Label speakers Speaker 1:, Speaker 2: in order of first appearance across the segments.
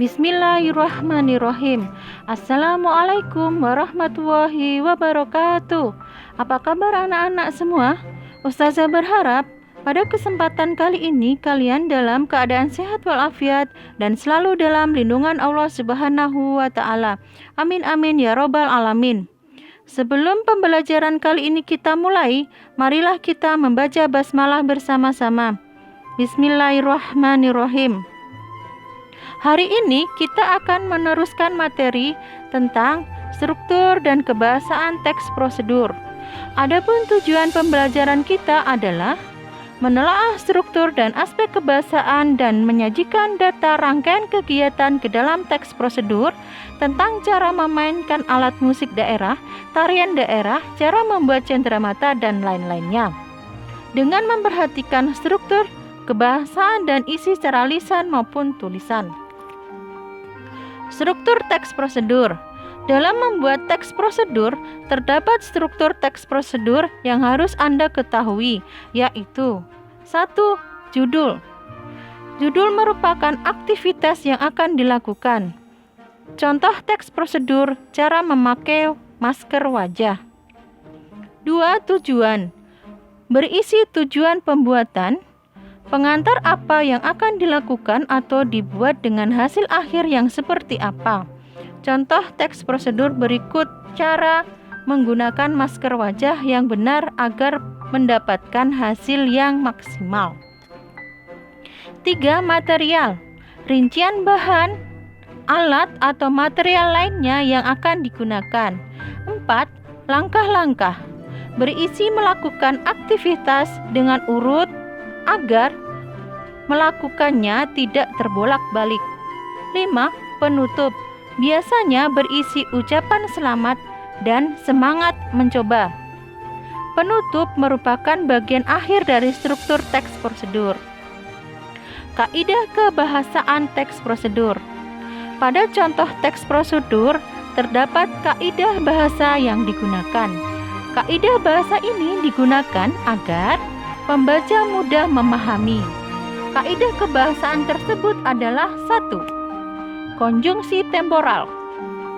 Speaker 1: Bismillahirrahmanirrahim. Assalamualaikum warahmatullahi wabarakatuh. Apa kabar anak-anak semua? Ustazah berharap pada kesempatan kali ini kalian dalam keadaan sehat walafiat dan selalu dalam lindungan Allah Subhanahu wa taala. Amin amin ya robbal alamin. Sebelum pembelajaran kali ini kita mulai, marilah kita membaca basmalah bersama-sama. Bismillahirrahmanirrahim. Hari ini kita akan meneruskan materi tentang struktur dan kebahasaan teks prosedur. Adapun tujuan pembelajaran kita adalah menelaah struktur dan aspek kebahasaan dan menyajikan data rangkaian kegiatan ke dalam teks prosedur tentang cara memainkan alat musik daerah, tarian daerah, cara membuat cenderamata, dan lain-lainnya. Dengan memperhatikan struktur, kebahasaan, dan isi secara lisan maupun tulisan. Struktur teks prosedur. Dalam membuat teks prosedur, terdapat struktur teks prosedur yang harus Anda ketahui, yaitu 1. Judul. Judul merupakan aktivitas yang akan dilakukan. Contoh teks prosedur, cara memakai masker wajah. 2. Tujuan. Berisi tujuan pembuatan, pengantar apa yang akan dilakukan atau dibuat dengan hasil akhir yang seperti apa. Contoh teks prosedur berikut cara menggunakan masker wajah yang benar agar mendapatkan hasil yang maksimal. 3. Material. Rincian bahan, alat atau material lainnya yang akan digunakan. 4. Langkah-langkah. Berisi melakukan aktivitas dengan urut agar melakukannya tidak terbolak-balik. 5. Penutup. Biasanya berisi ucapan selamat dan semangat mencoba. Penutup merupakan bagian akhir dari struktur teks prosedur. Kaidah kebahasaan teks prosedur. Pada contoh teks prosedur terdapat kaidah bahasa yang digunakan. Kaidah bahasa ini digunakan agar pembaca mudah memahami. Kaidah kebahasaan tersebut adalah 1. Konjungsi temporal.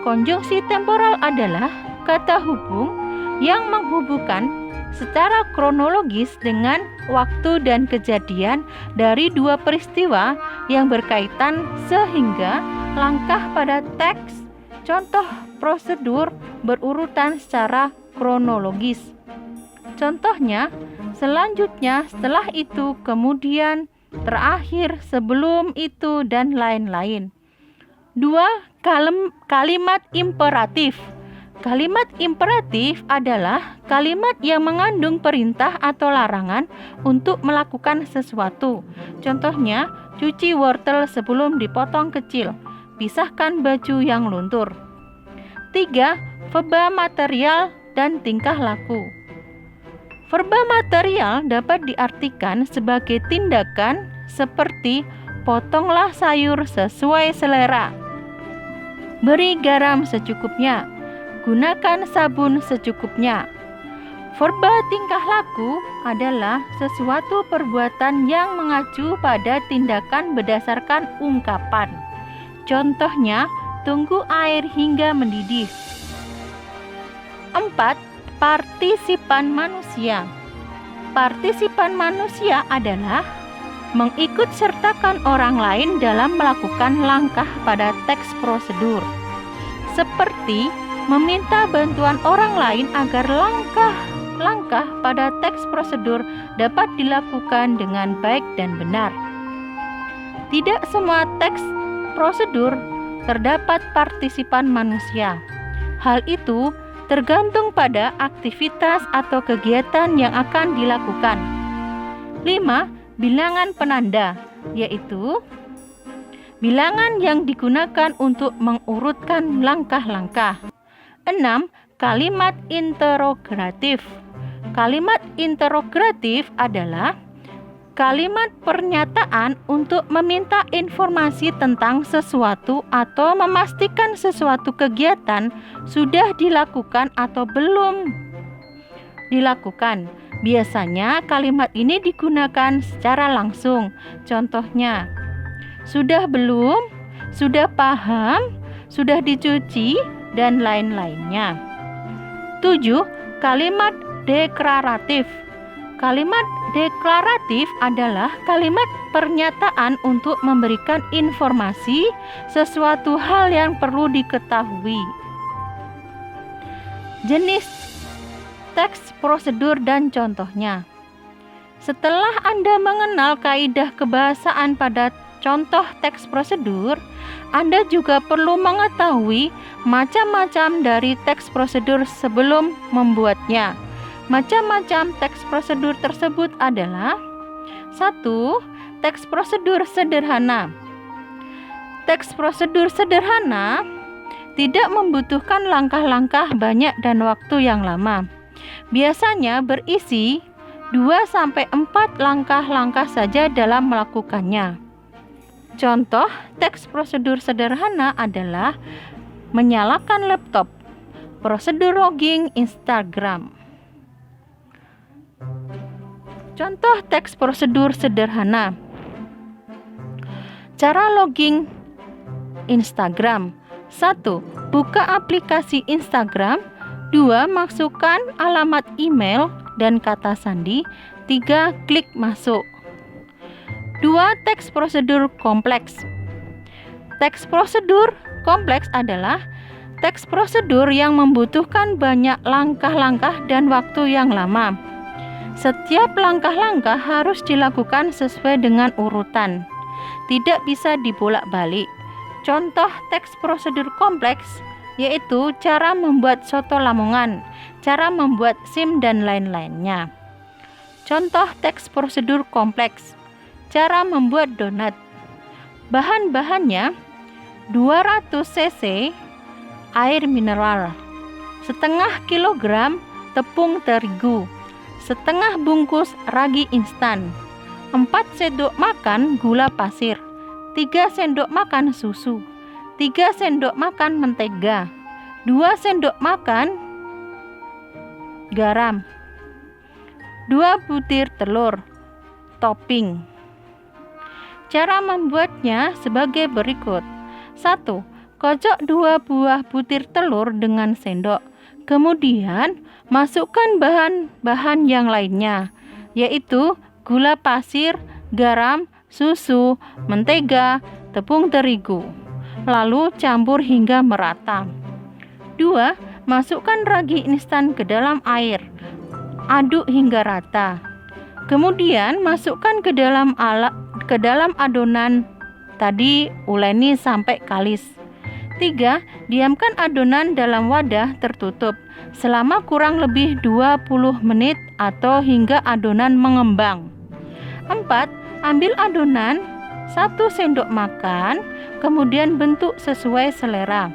Speaker 1: Konjungsi temporal adalah kata hubung yang menghubungkan secara kronologis dengan waktu dan kejadian dari dua peristiwa yang berkaitan sehingga langkah pada teks contoh prosedur berurutan secara kronologis. Contohnya, selanjutnya, setelah itu, kemudian, terakhir, sebelum itu, dan lain-lain. 2. Kalimat imperatif. Kalimat imperatif adalah kalimat yang mengandung perintah atau larangan untuk melakukan sesuatu. Contohnya, cuci wortel sebelum dipotong kecil. Pisahkan baju yang luntur. 3. Verba material dan tingkah laku. Verba material dapat diartikan sebagai tindakan seperti potonglah sayur sesuai selera, beri garam secukupnya, gunakan sabun secukupnya. Verba tingkah laku adalah sesuatu perbuatan yang mengacu pada tindakan berdasarkan ungkapan. Contohnya, tunggu air hingga mendidih. 4. Partisipan manusia. Partisipan manusia adalah mengikut sertakan orang lain dalam melakukan langkah pada teks prosedur, seperti meminta bantuan orang lain agar langkah-langkah pada teks prosedur dapat dilakukan dengan baik dan benar. Tidak semua teks prosedur terdapat partisipan manusia. Hal itu tergantung pada aktivitas atau kegiatan yang akan dilakukan. 5. Bilangan penanda, yaitu bilangan yang digunakan untuk mengurutkan langkah-langkah. 6. Kalimat interogatif. Kalimat interogatif adalah kalimat pernyataan untuk meminta informasi tentang sesuatu atau memastikan sesuatu kegiatan sudah dilakukan atau belum dilakukan. Biasanya kalimat ini digunakan secara langsung. Contohnya, sudah belum? sudah paham, sudah dicuci, dan lain-lainnya. 7. Kalimat deklaratif. Kalimat deklaratif adalah kalimat pernyataan untuk memberikan informasi sesuatu hal yang perlu diketahui. Jenis teks prosedur dan contohnya. Setelah Anda mengenal kaidah kebahasaan pada contoh teks prosedur, Anda juga perlu mengetahui macam-macam dari teks prosedur sebelum membuatnya. Macam-macam teks prosedur tersebut adalah: 1. Teks prosedur sederhana. Teks prosedur sederhana tidak membutuhkan langkah-langkah banyak dan waktu yang lama. Biasanya berisi 2-4 langkah-langkah saja dalam melakukannya. Contoh teks prosedur sederhana adalah menyalakan laptop, prosedur login Instagram. Contoh teks prosedur sederhana. Cara login Instagram. 1. Buka aplikasi Instagram. 2. Masukkan alamat email dan kata sandi. 3. Klik masuk. 2. Teks prosedur kompleks. Teks prosedur kompleks adalah teks prosedur yang membutuhkan banyak langkah-langkah dan waktu yang lama. Setiap langkah-langkah harus dilakukan sesuai dengan urutan, tidak bisa dibolak-balik. Contoh teks prosedur kompleks yaitu cara membuat soto Lamongan, cara membuat SIM, dan lain-lainnya. Contoh teks prosedur kompleks: cara membuat donat. Bahan-bahannya 200 cc air mineral, setengah kilogram tepung terigu, setengah bungkus ragi instan, 4 sendok makan gula pasir, 3 sendok makan susu, 3 sendok makan mentega, 2 sendok makan garam, 2 butir telur. Topping. Cara membuatnya sebagai berikut. 1. Kocok 2 buah butir telur dengan sendok. Kemudian masukkan bahan-bahan yang lainnya, yaitu gula pasir, garam, susu, mentega, tepung terigu. Lalu campur hingga merata. 2. Masukkan ragi instan ke dalam air. Aduk hingga rata. Kemudian masukkan ke dalam adonan tadi, uleni sampai kalis. 3. Diamkan adonan dalam wadah tertutup selama kurang lebih 20 menit atau hingga adonan mengembang. 4. Ambil adonan 1 sendok makan, kemudian bentuk sesuai selera.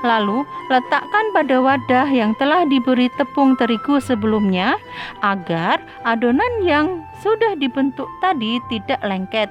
Speaker 1: Lalu letakkan pada wadah yang telah diberi tepung terigu sebelumnya agar adonan yang sudah dibentuk tadi tidak lengket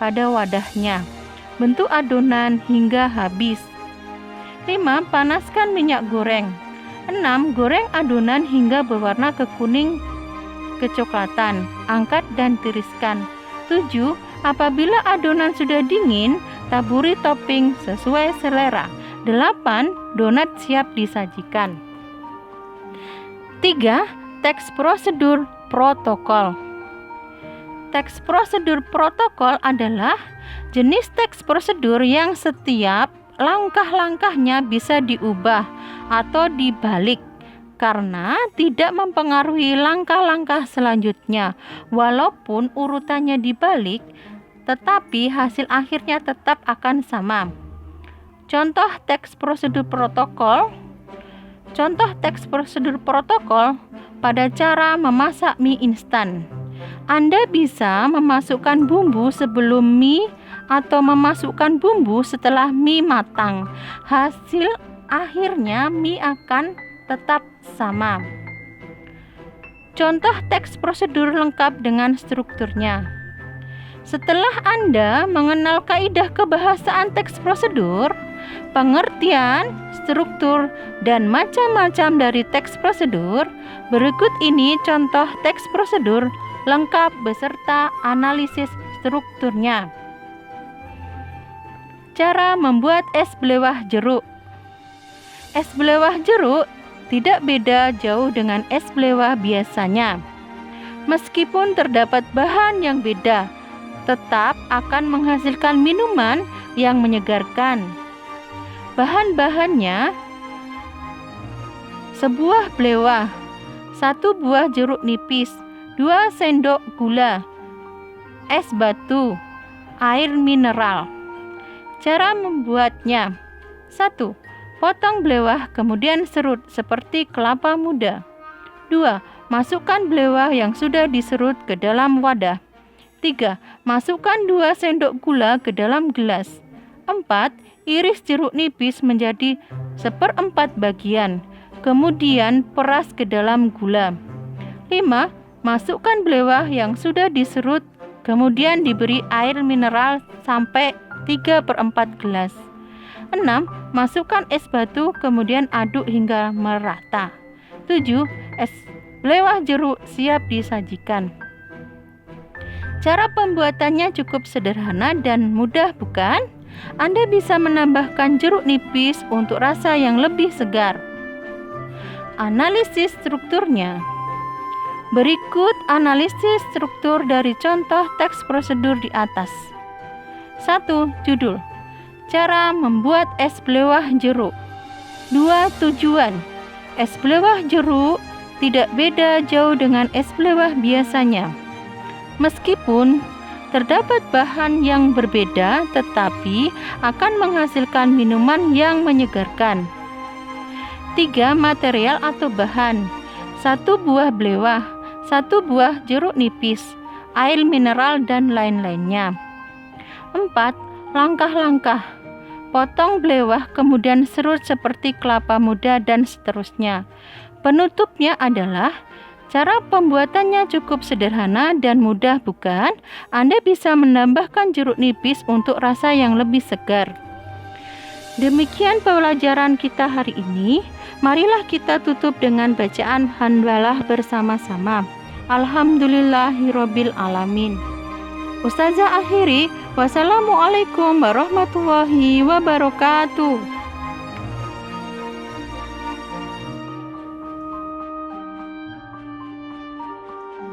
Speaker 1: pada wadahnya. Bentuk adonan hingga habis. 5. Panaskan minyak goreng. 6. Goreng adonan hingga berwarna kekuning kecoklatan. Angkat dan tiriskan. 7. Apabila adonan sudah dingin, taburi topping sesuai selera. 8. Donat siap disajikan. 3. Teks prosedur protokol. Teks prosedur protokol adalah jenis teks prosedur yang setiap langkah-langkahnya bisa diubah atau dibalik karena tidak mempengaruhi langkah-langkah selanjutnya. Walaupun urutannya dibalik, tetapi hasil akhirnya tetap akan sama. Contoh teks prosedur protokol. Contoh teks prosedur protokol pada cara memasak mie instan. Anda bisa memasukkan bumbu sebelum mie atau memasukkan bumbu setelah mie matang. Hasil akhirnya mie akan tetap sama. Contoh teks prosedur lengkap dengan strukturnya. Setelah Anda mengenal kaidah kebahasaan teks prosedur, pengertian, struktur, dan macam-macam dari teks prosedur, berikut ini contoh teks prosedur lengkap beserta analisis strukturnya. Cara membuat es belewah jeruk. Es belewah jeruk tidak beda jauh dengan es belewah biasanya. Meskipun terdapat bahan yang beda, tetap akan menghasilkan minuman yang menyegarkan. Bahan-bahannya: sebuah belewah, 1 buah jeruk nipis, 2 sendok gula, es batu, air mineral. Cara membuatnya: 1. Potong belewah kemudian serut seperti kelapa muda. 2. Masukkan belewah yang sudah diserut ke dalam wadah. 3. Masukkan 2 sendok gula ke dalam gelas. 4. Iris jeruk nipis menjadi 1/4 bagian, kemudian peras ke dalam gula. 5. Masukkan belewah yang sudah diserut, kemudian diberi air mineral sampai 3/4 gelas. 6. Masukkan es batu, kemudian aduk hingga merata. 7. Es belewah jeruk siap disajikan. Cara pembuatannya cukup sederhana dan mudah, bukan? Anda bisa menambahkan jeruk nipis untuk rasa yang lebih segar. Analisis strukturnya. Berikut analisis struktur dari contoh teks prosedur di atas. 1. Judul: Cara membuat es belewah jeruk. 2. Tujuan: es belewah jeruk tidak beda jauh dengan es belewah biasanya. Meskipun terdapat bahan yang berbeda, tetapi akan menghasilkan minuman yang menyegarkan. 3. Material atau bahan: 1 buah belewah, 1 buah jeruk nipis, air mineral, dan lain-lainnya. 4. Langkah-langkah: potong belewah, kemudian serut seperti kelapa muda, dan seterusnya. Penutupnya adalah: cara pembuatannya cukup sederhana dan mudah, bukan? Anda bisa menambahkan jeruk nipis untuk rasa yang lebih segar. Demikian pembelajaran kita hari ini. Marilah kita tutup dengan bacaan hamdalah bersama-sama. Alhamdulillahirabbil alamin. Ustazah akhiri, wassalamualaikum warahmatullahi wabarakatuh.